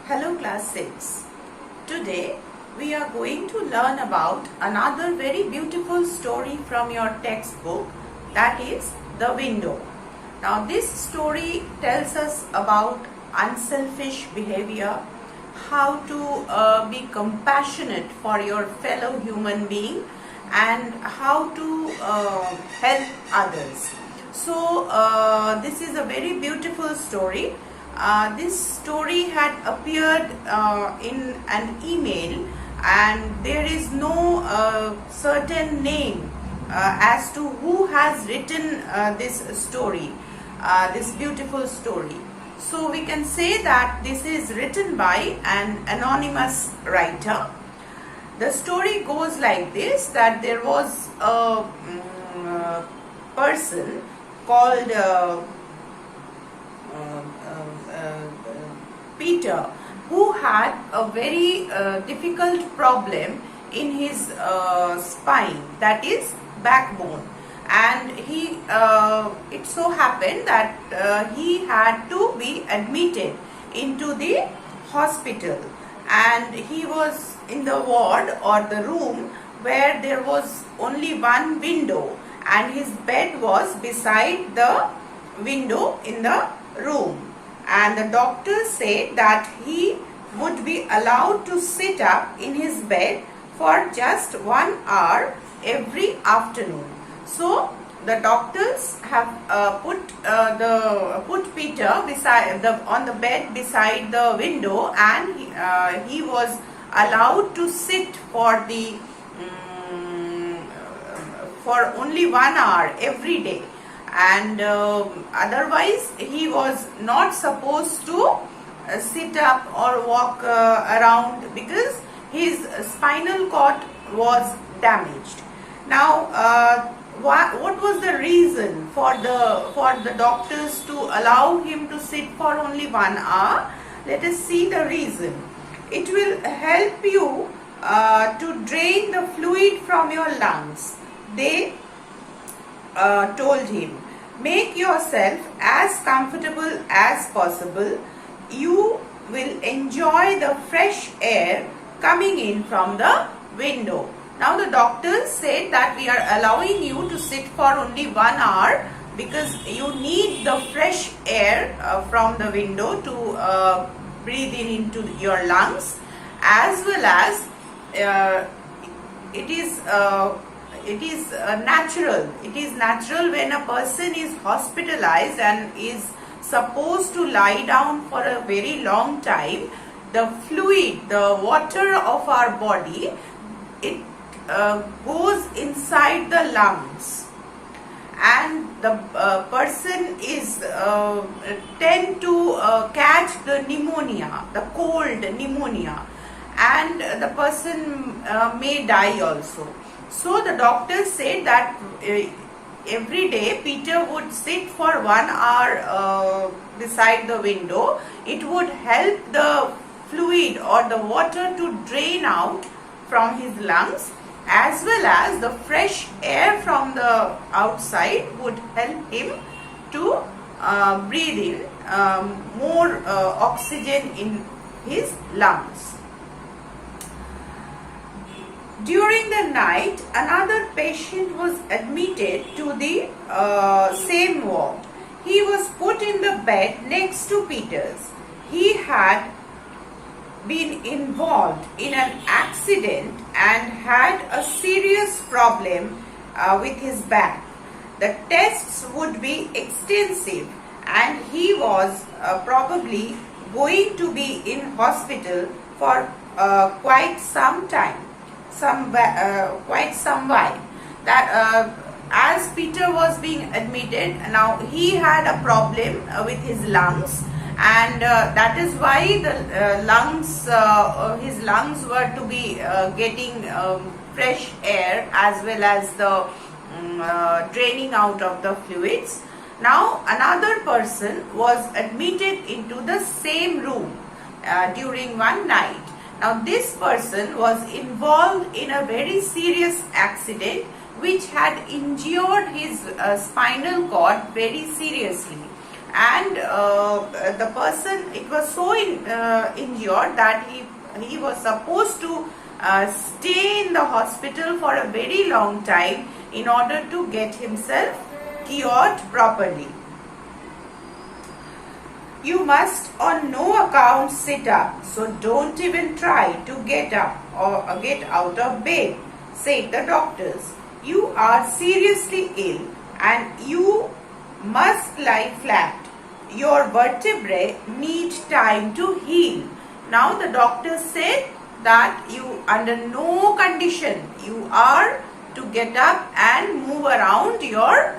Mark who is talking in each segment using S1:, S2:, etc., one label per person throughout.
S1: Hello class 6. Today we are going to learn about another very beautiful story from your textbook, that is The Window. Now this story tells us about unselfish behavior, how to be compassionate for your fellow human being, and how to help others. So this is a very beautiful story. This story had appeared in an email, and there is no certain name as to who has written this story, this beautiful story. So we can say that this is written by an anonymous writer. The story goes like this, that there was a person called Peter, who had a very difficult problem in his spine, that is backbone, and it so happened that he had to be admitted into the hospital, and he was in the ward or the room where there was only one window, and his bed was beside the window in the room. And the doctor said that he would be allowed to sit up in his bed for just 1 hour every afternoon. So the doctors have put Peter on the bed beside the window, and he was allowed to sit for only 1 hour every day. And otherwise he was not supposed to sit up or walk around, because his spinal cord was damaged. Now what was the reason for the doctors to allow him to sit for only 1 hour? Let us see the reason. It will help you to drain the fluid from your lungs. They told him, make yourself as comfortable as possible. You will enjoy the fresh air coming in from the window. Now the doctors said that we are allowing you to sit for only 1 hour because you need the fresh air from the window to breathe into your lungs, as well as it is natural. It is natural when a person is hospitalized and is supposed to lie down for a very long time. The fluid, the water of our body, it goes inside the lungs, and the person is tend to catch the pneumonia, the cold pneumonia, and the person may die also. So the doctor said that every day Peter would sit for 1 hour beside the window. It would help the fluid or the water to drain out from his lungs, as well as the fresh air from the outside would help him to breathe in more oxygen in his lungs. During the night, another patient was admitted to the same ward. He was put in the bed next to Peter's. He had been involved in an accident and had a serious problem with his back. The tests would be extensive, and he was probably going to be in hospital for quite some time. Quite some while. That as Peter was being admitted, now he had a problem with his lungs, and that is why the his lungs were to be getting fresh air, as well as the draining out of the fluids. Now another person was admitted into the same room during one night. Now this person was involved in a very serious accident which had injured his spinal cord very seriously. and the person, it was so injured that he was supposed to stay in the hospital for a very long time in order to get himself cured properly. You must on no account sit up, so don't even try to get up or get out of bed, said the doctors. You are seriously ill and you must lie flat. Your vertebrae need time to heal. Now the doctor said that you, under no condition, you are to get up and move around your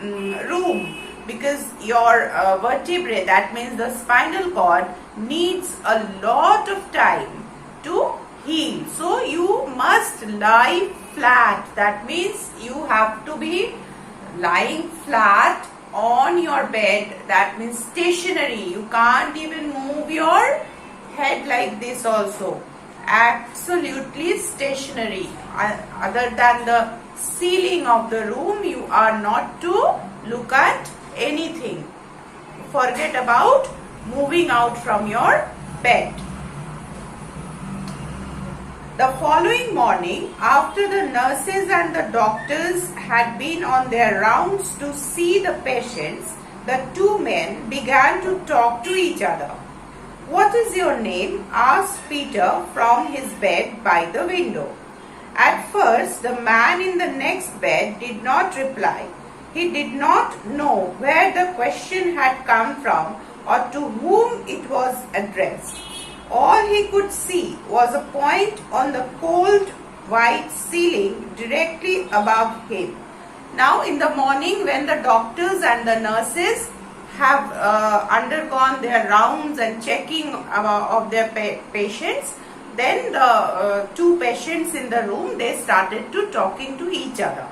S1: room, because your vertebrae, that means the spinal cord, needs a lot of time to heal. So you must lie flat. That means you have to be lying flat on your bed. That means stationary. You can't even move your head like this also. Absolutely stationary. Other than the ceiling of the room, you are not to look at anything. Forget about moving out from your bed. The following morning, after the nurses and the doctors had been on their rounds to see the patients, the two men began to talk to each other. What is your name? Asked Peter from his bed by the window. At first, the man in the next bed did not reply. He did not know where the question had come from or to whom it was addressed. All he could see was a point on the cold white ceiling directly above him. Now in the morning, when the doctors and the nurses have undergone their rounds and checking of their patients, then the two patients in the room, they started to talking to each other.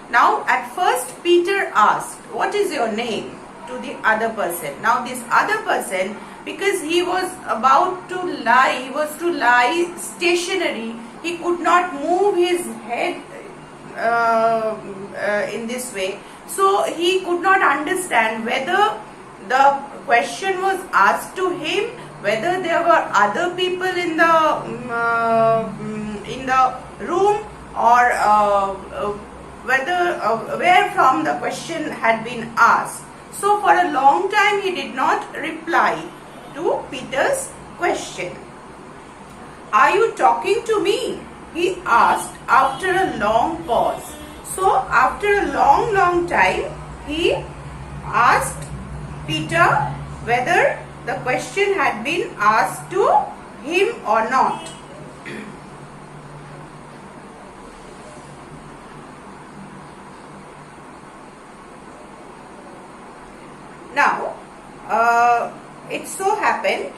S1: Now at first Peter asked, what is your name, to the other person. Now this other person, because he was about to lie, he was to lie stationary, he could not move his head in this way, so he could not understand whether the question was asked to him, whether there were other people in the room, or whether where from the question had been asked. So for a long time he did not reply to Peter's question. Are you talking to me? He asked after a long pause. So after a long time he asked Peter whether the question had been asked to him or not. Now, it so happened,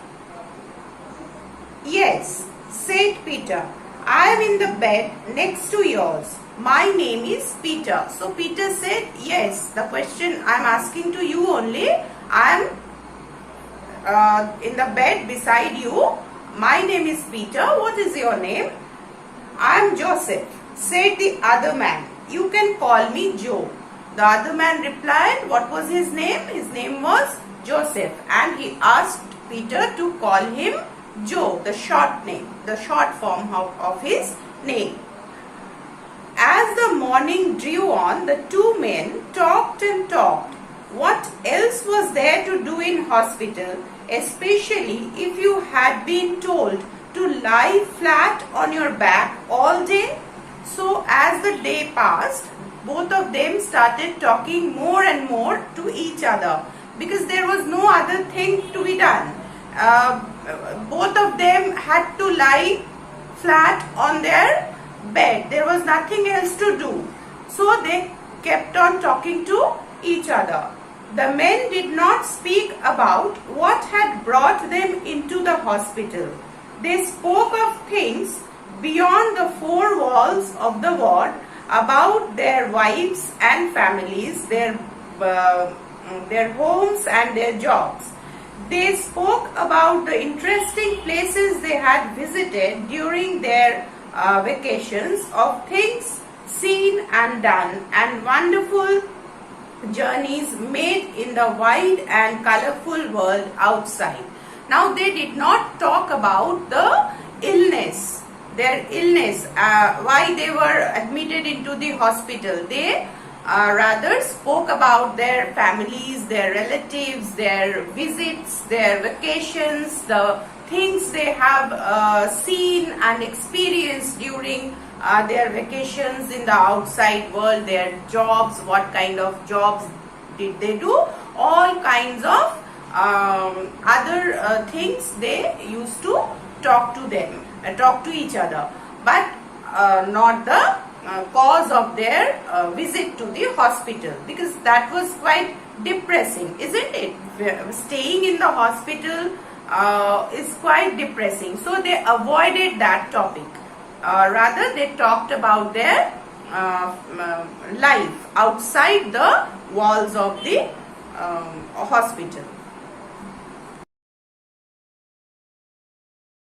S1: yes, said Peter, I am in the bed next to yours. My name is Peter. So Peter said, yes, the question I am asking to you only. I am in the bed beside you. My name is Peter. What is your name? I am Joseph, said the other man. You can call me Joe. The other man replied, what was his name? His name was Joseph, and he asked Peter to call him Joe, the short name, the short form of his name. As the morning drew on, the two men talked and talked. What else was there to do in hospital, especially if you had been told to lie flat on your back all day? So as the day passed, both of them started talking more and more to each other, because there was no other thing to be done. Both of them had to lie flat on their bed. There was nothing else to do. So they kept on talking to each other. The men did not speak about what had brought them into the hospital. They spoke of things beyond the four walls of the ward, about their wives and families, their homes and their jobs. They spoke about the interesting places they had visited during their vacations, of things seen and done, and wonderful journeys made in the wide and colorful world outside. Now they did not talk about the their illness, why they were admitted into the hospital. They rather spoke about their families, their relatives, their visits, their vacations, the things they have seen and experienced during their vacations in the outside world, their jobs, what kind of jobs did they do, all kinds of other things they used to talk to each other, but not the cause of their visit to the hospital, because that was quite depressing, isn't it? Staying in the hospital is quite depressing, so they avoided that topic. Rather, they talked about their life outside the walls of the hospital.